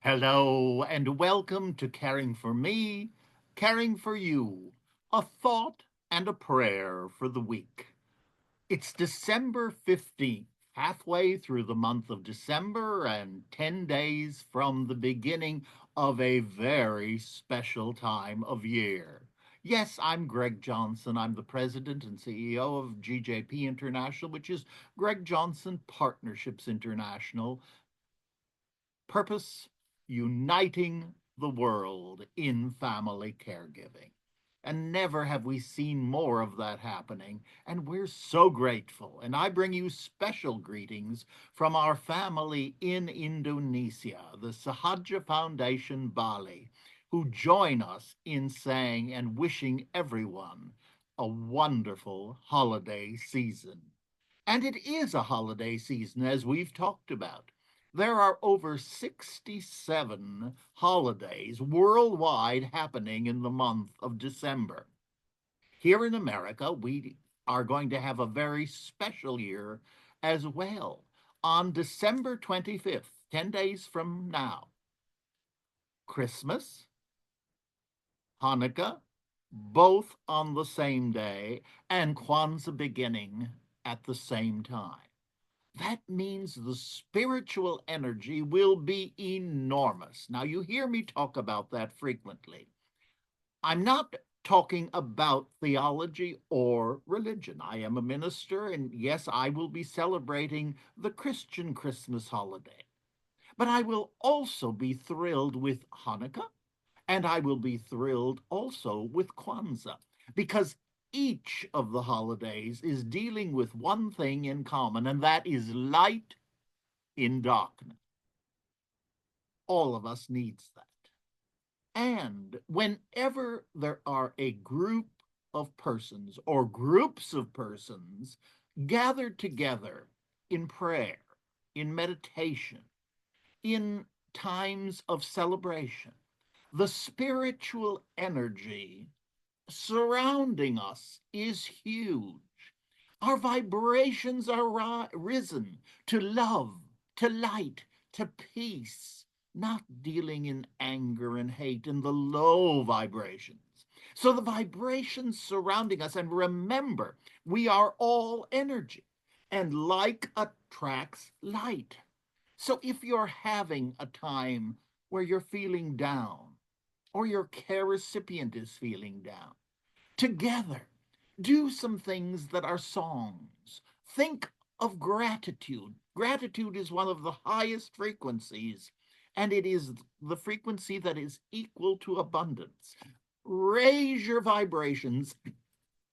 Hello, and welcome to Caring for Me, Caring for You, a thought and a prayer for the week. It's December 15th, halfway through the month of December, and 10 days from the beginning of a very special time of year. Yes, I'm Greg Johnson. I'm the president and CEO of GJP International, which is Greg Johnson Partnerships International. Purpose: uniting the world in family caregiving. And never have we seen more of that happening. And we're so grateful. And I bring you special greetings from our family in Indonesia, the Sahaja Foundation Bali, who join us in saying and wishing everyone a wonderful holiday season. And it is a holiday season, as we've talked about. There are over 67 holidays worldwide happening in the month of December. Here in America, we are going to have a very special year as well. On December 25th, 10 days from now, Christmas, Hanukkah, both on the same day, and Kwanzaa beginning at the same time. That means the spiritual energy will be enormous. Now, you hear me talk about that frequently. I'm not talking about theology or religion. I am a minister, and yes, I will be celebrating the Christian Christmas holiday. But I will also be thrilled with Hanukkah, and I will be thrilled also with Kwanzaa, because each of the holidays is dealing with one thing in common, and that is light in darkness. All of us needs that. And whenever there are a group of persons or groups of persons gathered together in prayer, in meditation, in times of celebration, the spiritual energy surrounding us is huge. Our vibrations are risen to love, to light, to peace, not dealing in anger and hate in the low vibrations. So the vibrations surrounding us, and remember, we are all energy, and like attracts light. So if you're having a time where you're feeling down, or your care recipient is feeling down, together, do some things that are songs. Think of gratitude. Gratitude is one of the highest frequencies, and it is the frequency that is equal to abundance. Raise your vibrations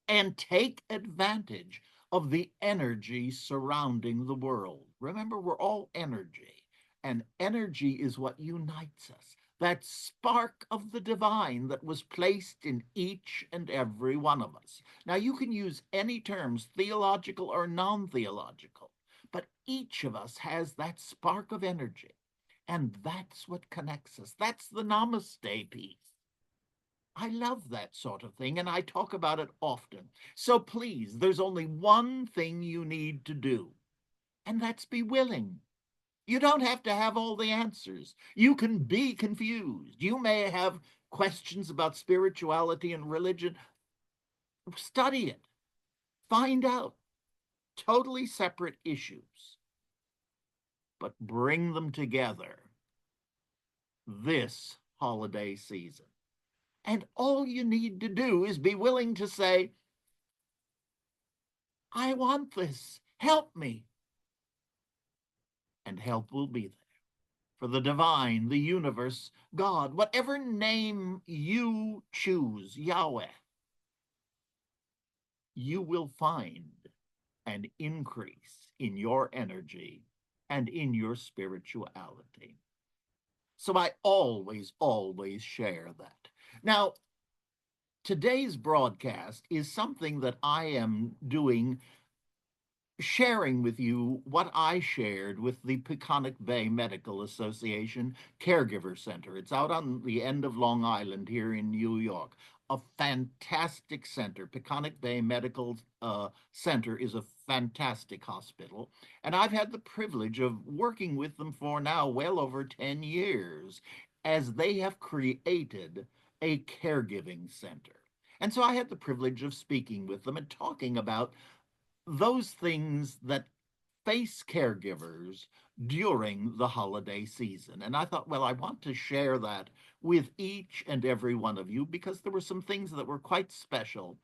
and take advantage of the energy surrounding the world. Remember, we're all energy, and energy is what unites us. That spark of the divine that was placed in each and every one of us. Now, you can use any terms, theological or non theological, but each of us has that spark of energy, and that's what connects us. That's the namaste piece. I love that sort of thing, and I talk about it often. So please, there's only one thing you need to do, and that's be willing. You don't have to have all the answers. You can be confused. You may have questions about spirituality and religion. Study it, find out. Totally separate issues, but bring them together this holiday season. And all you need to do is be willing to say, I want this. Help me. And help will be there. For the divine, the universe, God, whatever name you choose, Yahweh, you will find an increase in your energy and in your spirituality. So I always, always share that. Now, today's broadcast is something that I am doing, sharing with you what I shared with the Peconic Bay Medical Association Caregiver Center. It's out on the end of Long Island here in New York. a fantastic center. Peconic Bay Medical Center is a fantastic hospital, and I've had the privilege of working with them for now well over 10 years as they have created a caregiving center. And so I had the privilege of speaking with them and talking about those things that face caregivers during the holiday season. And I thought, well, I want to share that with each and every one of you because there were some things that were quite special.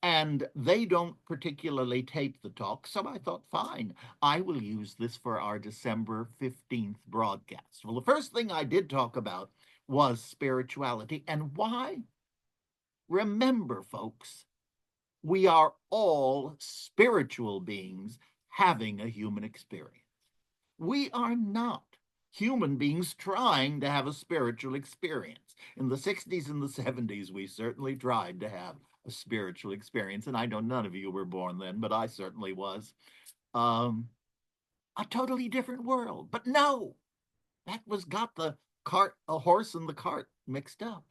And they don't particularly tape the talk. So I thought, fine, I will use this for our December 15th broadcast. Well, the first thing I did talk about was spirituality. And why? Remember, folks, we are all spiritual beings having a human experience. We are not human beings trying to have a spiritual experience. In the 60s and the 70s, we certainly tried to have a spiritual experience. And I know none of you were born then, but I certainly was. A totally different world. But no, that was got the cart, a horse and the cart mixed up.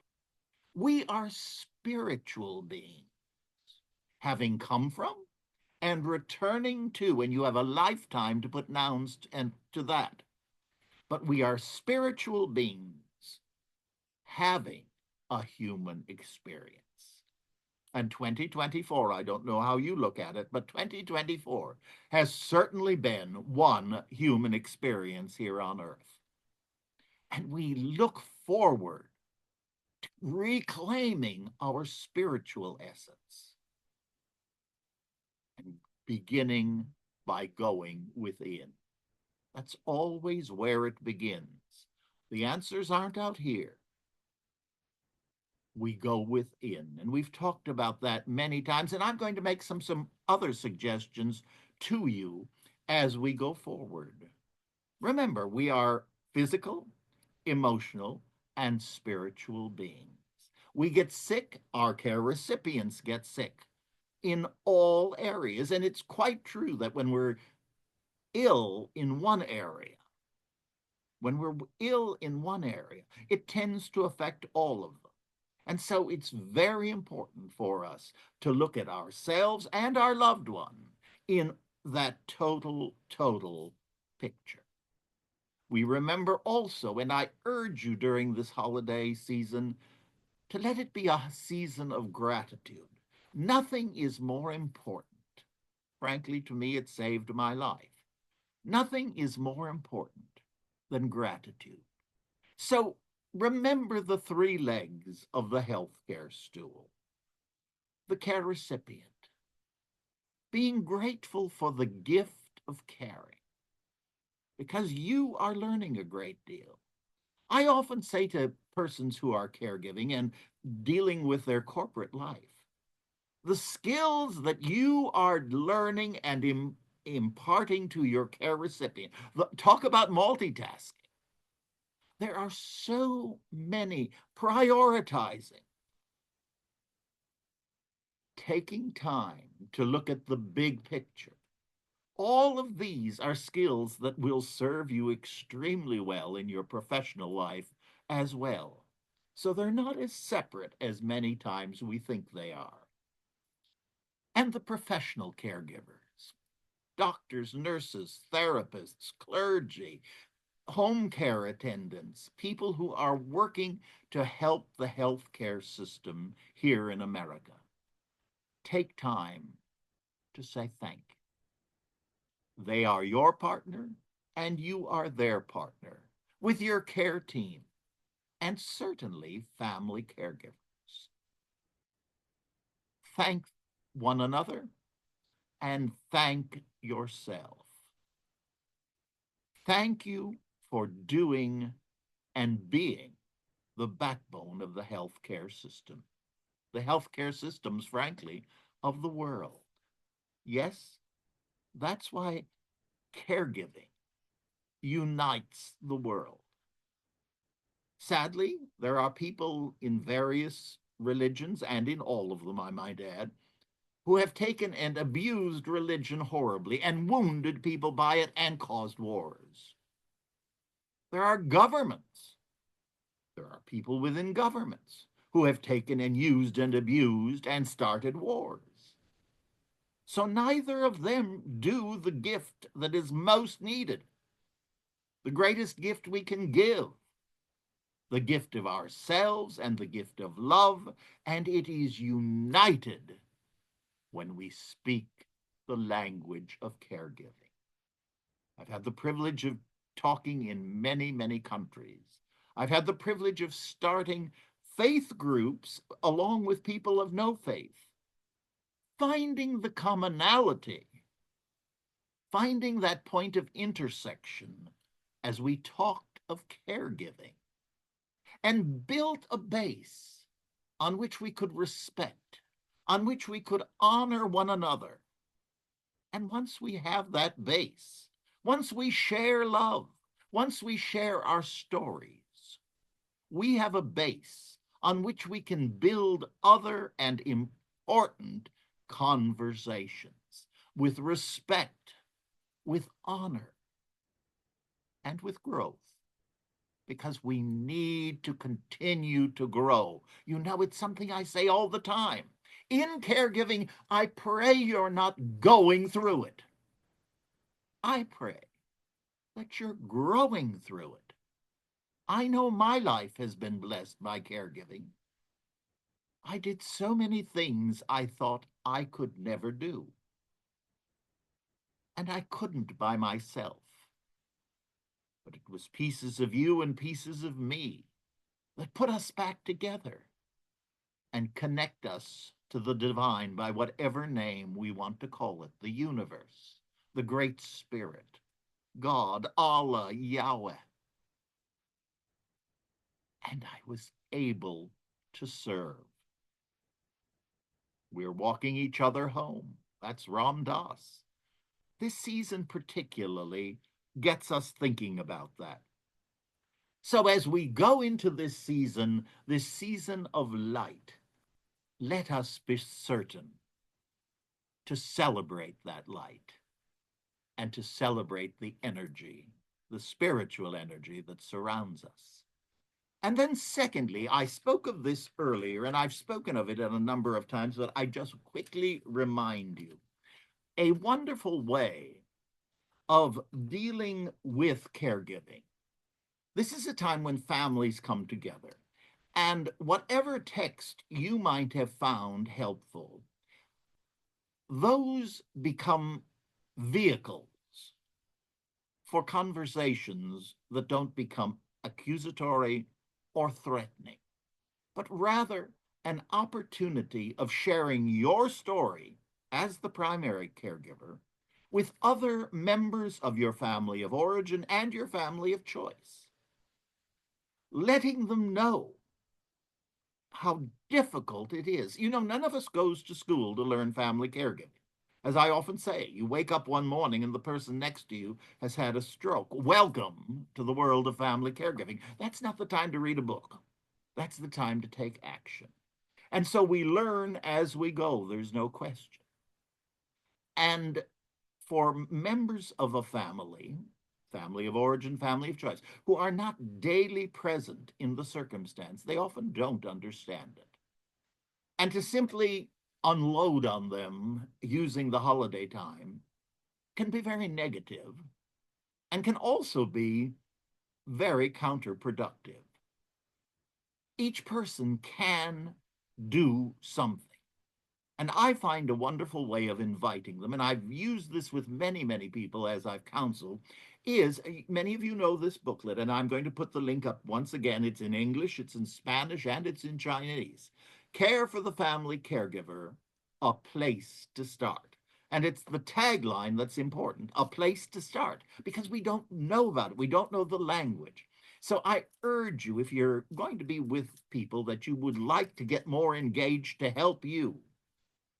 We are spiritual beings, having come from and returning to, and you have a lifetime to put nouns and to that. But we are spiritual beings having a human experience. And 2024, I don't know how you look at it, but 2024 has certainly been one human experience here on earth. And we look forward to reclaiming our spiritual essence and beginning by going within. That's always where it begins. The answers aren't out here. We go within. And we've talked about that many times. And I'm going to make some other suggestions to you as we go forward. Remember, we are physical, emotional, and spiritual beings. We get sick, our care recipients get sick in all areas. And it's quite true that when we're ill in one area, it tends to affect all of them. And so it's very important for us to look at ourselves and our loved one in that total picture. We remember also, and I urge you during this holiday season, to let it be a season of gratitude. Nothing is more important. Frankly, to me, it saved my life. Nothing is more important than gratitude. So remember the three legs of the healthcare stool. The care recipient, being grateful for the gift of caring, because you are learning a great deal. I often say to persons who are caregiving and dealing with their corporate life, the skills that you are learning and imparting to your care recipient, talk about multitasking. There are so many. Prioritizing, taking time to look at the big picture. All of these are skills that will serve you extremely well in your professional life as well. So they're not as separate as many times we think they are. And the professional caregivers, doctors, nurses, therapists, clergy, home care attendants, people who are working to help the healthcare system here in America. Take time to say thank you. They are your partner and you are their partner with your care team and certainly family caregivers. Thank one another and thank yourself. Thank you for doing and being the backbone of the healthcare system. The healthcare systems, frankly, of the world. Yes, that's why caregiving unites the world. Sadly, there are people in various religions, and in all of them, I might add, who have taken and abused religion horribly and wounded people by it and caused wars. There are governments. There are people within governments who have taken and used and abused and started wars. So neither of them do the gift that is most needed, the greatest gift we can give, the gift of ourselves and the gift of love, and it is united when we speak the language of caregiving. I've had the privilege of talking in many, many countries. I've had the privilege of starting faith groups along with people of no faith, finding the commonality, finding that point of intersection as we talked of caregiving, and built a base on which we could respect, on which we could honor one another. And once we have that base, once we share love, once we share our stories, we have a base on which we can build other and important conversations with respect, with honor, and with growth. Because we need to continue to grow. You know, it's something I say all the time. In caregiving, I pray you're not going through it. I pray that you're growing through it. I know my life has been blessed by caregiving. I did so many things I thought I could never do. And I couldn't by myself. But it was pieces of you and pieces of me that put us back together and connect us to the divine by whatever name we want to call it, the universe, the Great Spirit, God, Allah, Yahweh. And I was able to serve. We're walking each other home. That's Ram Dass. This season particularly gets us thinking about that. So as we go into this season of light, let us be certain to celebrate that light and to celebrate the energy, the spiritual energy that surrounds us. And then secondly, I spoke of this earlier, and I've spoken of it a number of times, but I just quickly remind you, a wonderful way of dealing with caregiving. This is a time when families come together, and whatever text you might have found helpful, those become vehicles for conversations that don't become accusatory or threatening, but rather an opportunity of sharing your story as the primary caregiver with other members of your family of origin and your family of choice, letting them know how difficult it is. You know, none of us goes to school to learn family caregiving. As I often say, you wake up one morning and the person next to you has had a stroke. Welcome to the world of family caregiving. That's not the time to read a book. That's the time to take action. And so we learn as we go, there's no question. And for members of a family, family of origin, family of choice, who are not daily present in the circumstance, they often don't understand it. And to simply unload on them using the holiday time can be very negative and can also be very counterproductive. Each person can do something. And I find a wonderful way of inviting them, and I've used this with many, many people as I've counseled, is many of you know this booklet, and I'm going to put the link up once again. It's in English, it's in Spanish, and it's in Chinese. Care for the Family Caregiver, a place to start. And it's the tagline that's important, a place to start, because we don't know about it. We don't know the language. So I urge you, if you're going to be with people that you would like to get more engaged to help you,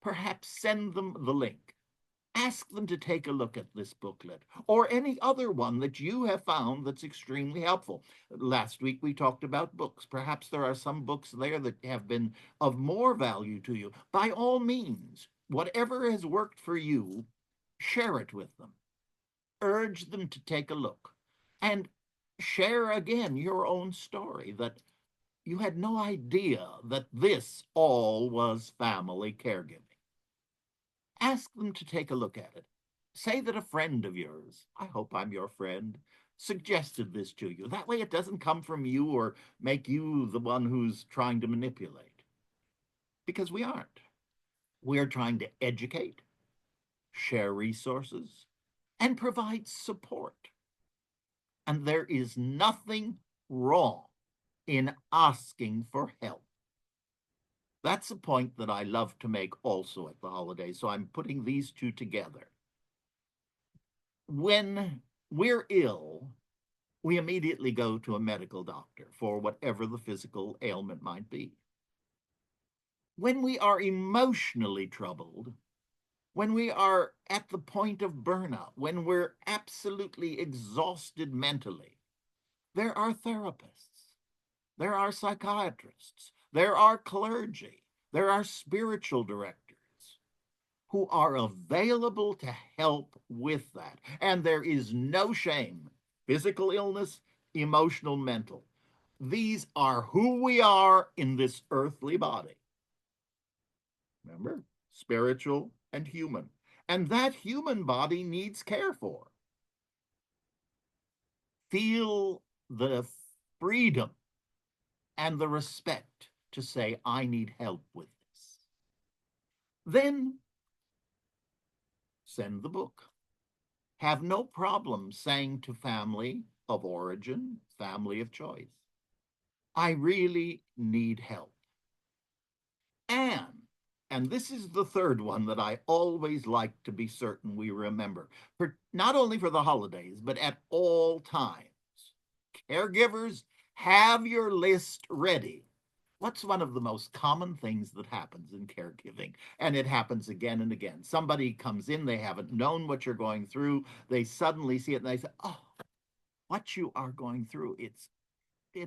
perhaps send them the link. Ask them to take a look at this booklet or any other one that you have found that's extremely helpful. Last week we talked about books. Perhaps there are some books there that have been of more value to you. By all means, whatever has worked for you, share it with them. Urge them to take a look and share again your own story, that you had no idea that this all was family caregiving. Ask them to take a look at it. Say that a friend of yours, I hope I'm your friend, suggested this to you. That way it doesn't come from you or make you the one who's trying to manipulate. Because we aren't. We're trying to educate, share resources, and provide support. And there is nothing wrong in asking for help. That's a point that I love to make also at the holidays. So I'm putting these two together. When we're ill, we immediately go to a medical doctor for whatever the physical ailment might be. When we are emotionally troubled, when we are at the point of burnout, when we're absolutely exhausted mentally, there are therapists, there are psychiatrists, there are clergy, there are spiritual directors who are available to help with that. And there is no shame. Physical illness, emotional, mental. These are who we are in this earthly body. Remember? Spiritual and human. And that human body needs care for. Feel the freedom and the respect to say, I need help with this. Then send the book. Have no problem saying to family of origin, family of choice, I really need help. And this is the third one that I always like to be certain we remember, for not only for the holidays, but at all times. Caregivers, have your list ready. What's one of the most common things that happens in caregiving? And it happens again and again. Somebody comes in, they haven't known what you're going through, they suddenly see it and they say, oh, what you are going through, it's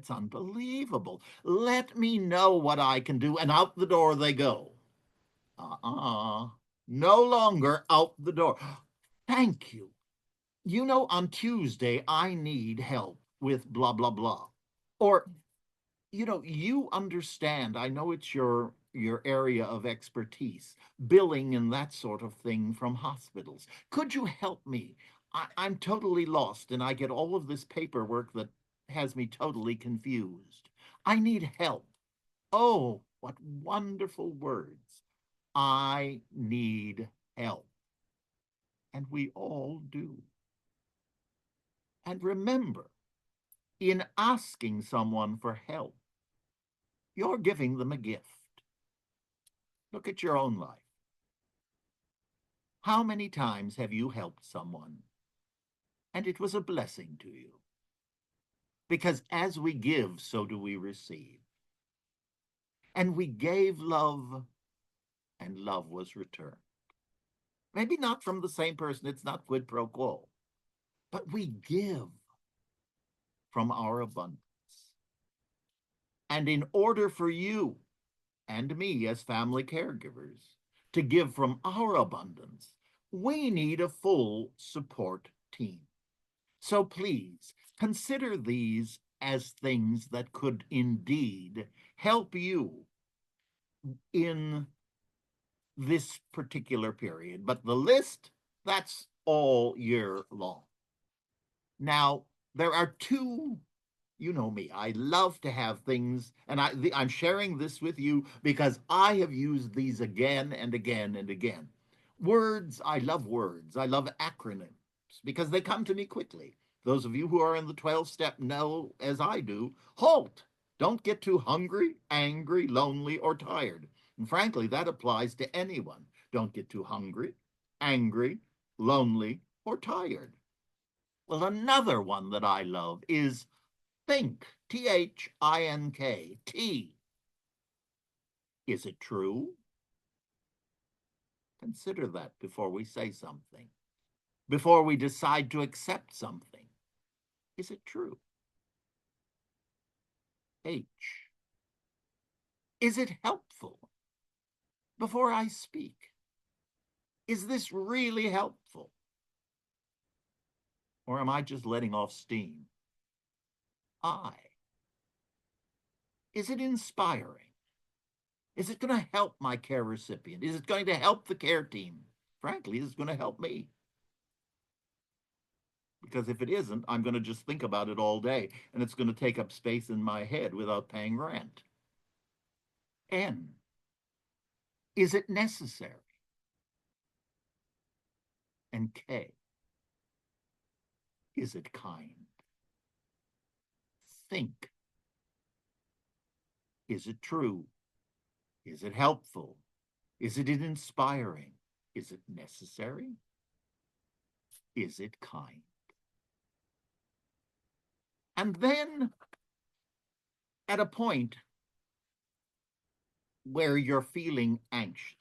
unbelievable. Let me know what I can do. And out the door they go. No longer out the door. Thank you. You know, on Tuesday, I need help with blah, blah, blah. Or, you understand, I know it's your area of expertise, billing and that sort of thing from hospitals. Could you help me? I'm totally lost and I get all of this paperwork that has me totally confused. I need help. Oh, what wonderful words. I need help. And we all do. And remember, in asking someone for help, you're giving them a gift. Look at your own life. How many times have you helped someone and it was a blessing to you? Because as we give, so do we receive. And we gave love, and love was returned. Maybe not from the same person, it's not quid pro quo, but we give from our abundance. And in order for you and me as family caregivers to give from our abundance, we need a full support team. So please consider these as things that could indeed help you in this particular period. But the list, that's all year long. Now, there are two, you know me, I love to have things, and I'm sharing this with you because I have used these again and again and again. Words, I love words. I love acronyms because they come to me quickly. Those of you who are in the 12-step know, as I do, HALT. Don't get too hungry, angry, lonely, or tired. And frankly, that applies to anyone. Don't get too hungry, angry, lonely, or tired. Well, another one that I love is think, T-H-I-N-K, T. Is it true? Consider that before we say something, before we decide to accept something. Is it true? H. Is it helpful? Before I speak, is this really helpful? Or am I just letting off steam? I. Is it inspiring? Is it going to help my care recipient? Is it going to help the care team? Frankly, is it going to help me? Because if it isn't, I'm going to just think about it all day, and it's going to take up space in my head without paying rent. N, is it necessary? And K, is it kind? Think. Is it true? Is it helpful? Is it inspiring? Is it necessary? Is it kind? And then at a point where you're feeling anxious,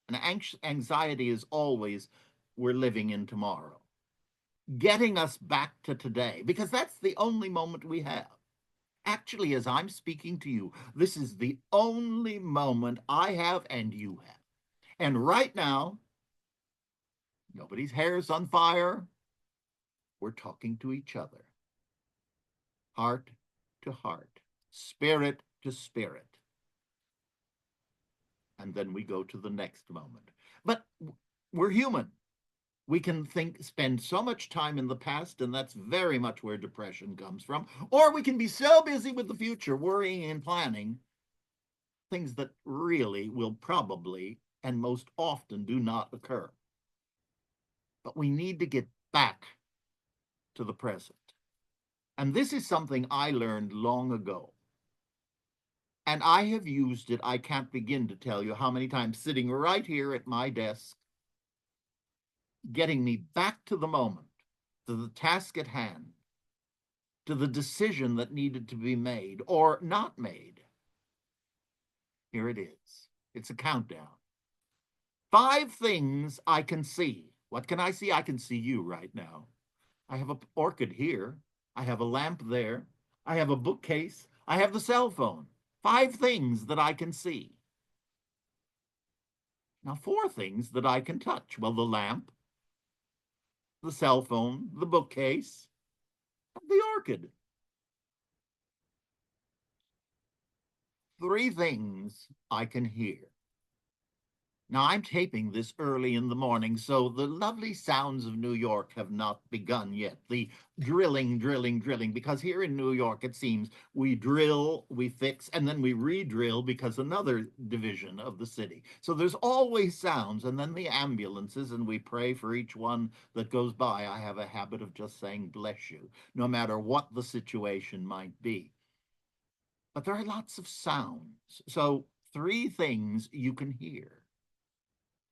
and anxiety is always, we're living in tomorrow, getting us back to today, because that's the only moment we have. Actually, as I'm speaking to you, this is the only moment I have and you have. And right now, nobody's hair's on fire. We're talking to each other, heart to heart, spirit to spirit. And then we go to the next moment. But we're human. We can spend so much time in the past, and that's very much where depression comes from. Or we can be so busy with the future, worrying and planning things that really will probably and most often do not occur. But we need to get back to the present. And this is something I learned long ago. And I have used it, I can't begin to tell you how many times, sitting right here at my desk, getting me back to the moment, to the task at hand, to the decision that needed to be made or not made. Here it is. It's a countdown. 5 things I can see. What can I see? I can see you right now. I have an orchid here. I have a lamp there. I have a bookcase. I have the cell phone. 5 things that I can see. Now, 4 things that I can touch. Well, the lamp, the cell phone, the bookcase, and the orchid. 3 things I can hear. Now, I'm taping this early in the morning, so the lovely sounds of New York have not begun yet. The drilling, because here in New York, it seems we drill, we fix, and then we re-drill because another division of the city. So there's always sounds, and then the ambulances, and we pray for each one that goes by. I have a habit of just saying, bless you, no matter what the situation might be. But there are lots of sounds. So 3 things you can hear.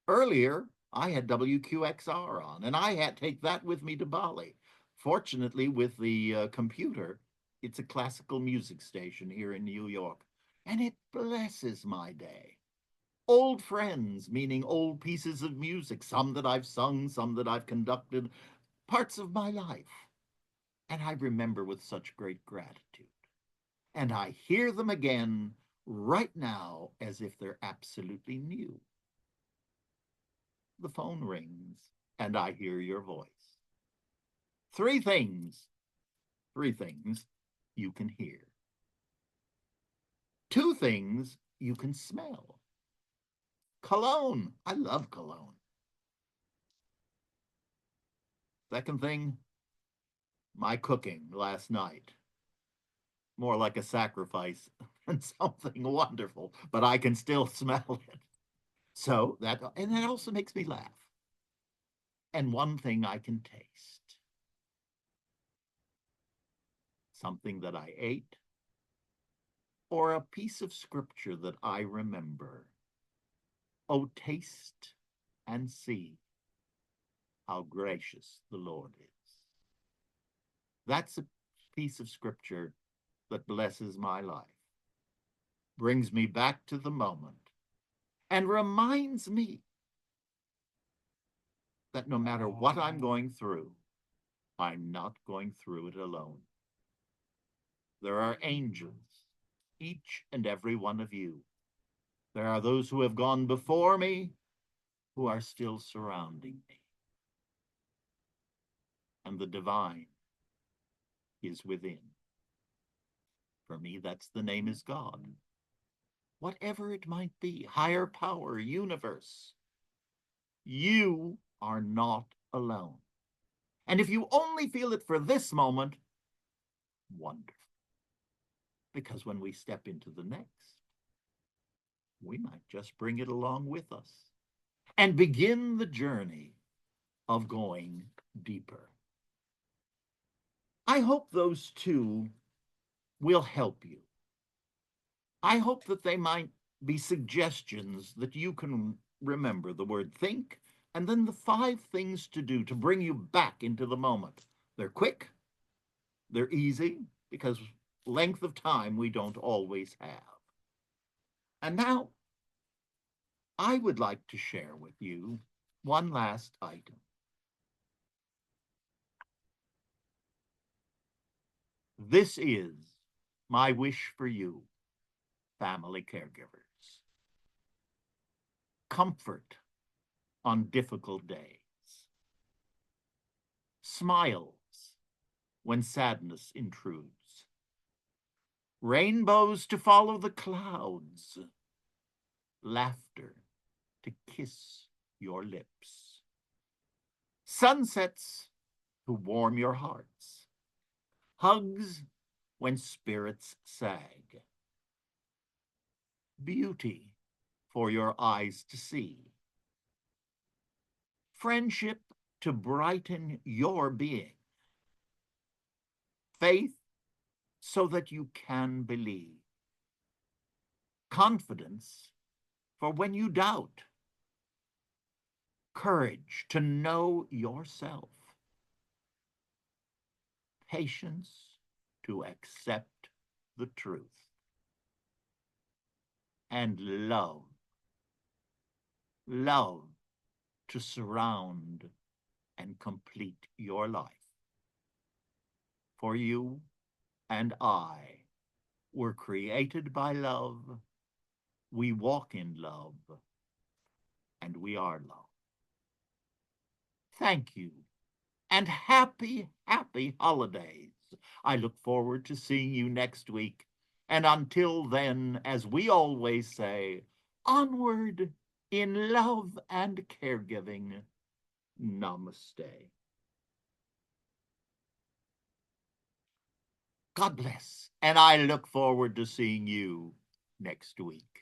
Earlier, I had WQXR on, and I had to take that with me to Bali. Fortunately, with the computer, it's a classical music station here in New York, and it blesses my day. Old friends, meaning old pieces of music, some that I've sung, some that I've conducted, parts of my life. And I remember with such great gratitude. And I hear them again right now as if they're absolutely new. The phone rings, and I hear your voice. 3 things you can hear. 2 things you can smell. Cologne. I love cologne. Second thing, my cooking last night. More like a sacrifice than something wonderful, but I can still smell it. So that also makes me laugh. And 1 thing I can taste. Something that I ate, or a piece of scripture that I remember. Oh, taste and see how gracious the Lord is. That's a piece of scripture that blesses my life, brings me back to the moment, and reminds me that no matter what I'm going through, I'm not going through it alone. There are angels, each and every one of you. There are those who have gone before me, who are still surrounding me. And the divine is within. For me, that's the name is God. Whatever it might be, higher power, universe, you are not alone. And if you only feel it for this moment, wonderful. Because when we step into the next, we might just bring it along with us and begin the journey of going deeper. I hope those two will help you. I hope that they might be suggestions that you can remember the word think and then the 5 things to do to bring you back into the moment. They're quick, they're easy, because length of time we don't always have. And now, I would like to share with you one last item. This is my wish for you, family caregivers. Comfort on difficult days. Smiles when sadness intrudes. Rainbows to follow the clouds. Laughter to kiss your lips. Sunsets to warm your hearts. Hugs when spirits sag. Beauty for your eyes to see. Friendship to brighten your being. Faith so that you can believe. Confidence for when you doubt. Courage to know yourself. Patience to accept the truth. And love. Love to surround and complete your life. For you and I were created by love, we walk in love, and we are love. Thank you, and happy, happy holidays. I look forward to seeing you next week. And until then, as we always say, onward in love and caregiving. Namaste. God bless. And I look forward to seeing you next week.